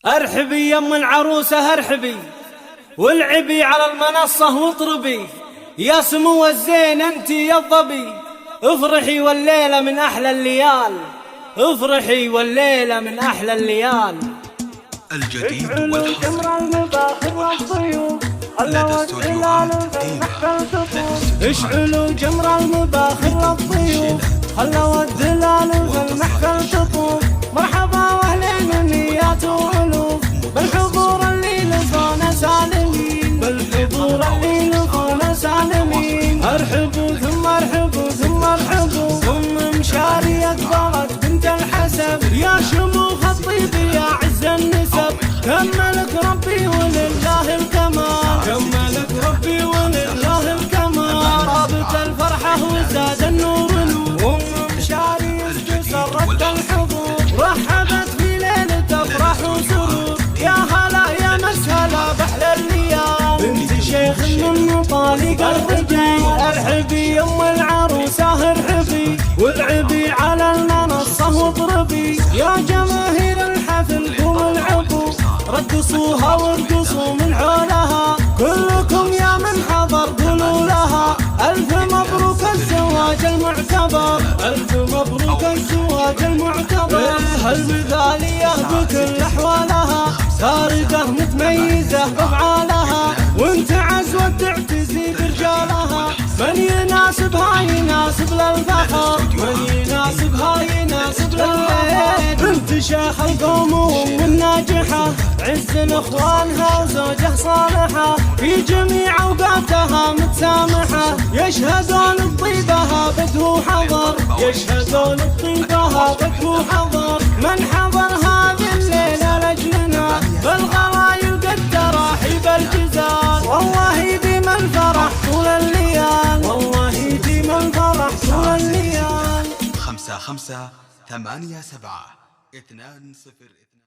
ارحبي يم العروسة ارحبي، والعبي على المنصة واطربي، يا سمو الزين انتي يا الظبي، افرحي والليلة من احلى الليال، افرحي والليلة من احلى الليال. الجديد والحصري لدى استوديوهات ديما. اشعلوا جمر المباخر للضيوف، خلوا الدلال في المحفل تطوف، مرحبا واهلين النيات والوف، بالحضور اللي لقونا سالمين، بالحضور اللي لقونا سالمين. ارحبوا ثم ارحبوا ثم ارحبوا، ام مشاري اكبرت بنت الحسب، يا شموخ الطيب يا عز النسب، كملك ربي ولله الكمال، كملك ربي ولله الكمال. رابط الفرحة وزاد النور نور، ام مشاري سرت الحضور، رحبت في ليلة افراح وسرور، يا هلا يا مسهلا باحلى الليال، بنت شيخ من طالق الرجال. ارحبي يم العروسة ارحبي، والعبي على المنصة واضربي، يا جماهير الحفل قوموا العبوا، رقصوها وارقصوا من حولها، كلكم يا من حضر قولوا لها ألف مبروك الزواج المعتبر، ألف مبروك الزواج المعتبر. هالمثالية بكل أحوالها، سارقة متميزة بأفعالها، وانت عز وتعتزي برجالها، من يناسبها يناسب للفخر، من يناسبها يناسب للفخر. بنت شيخ القوم وام الناجحة، عز لاخوانها وزوجه صالحة، في جميع اوقاتها متسامحة، يشهدون بطيبها بدو حضر، يشهدون بطيبها بدو حضر. من حضر هذه الليلة لجلنا، بالغلايل قد راحي بالجزال، والله يديم الفرح طول الليال، والله يديم الفرح طول الليال. 55 87 2 0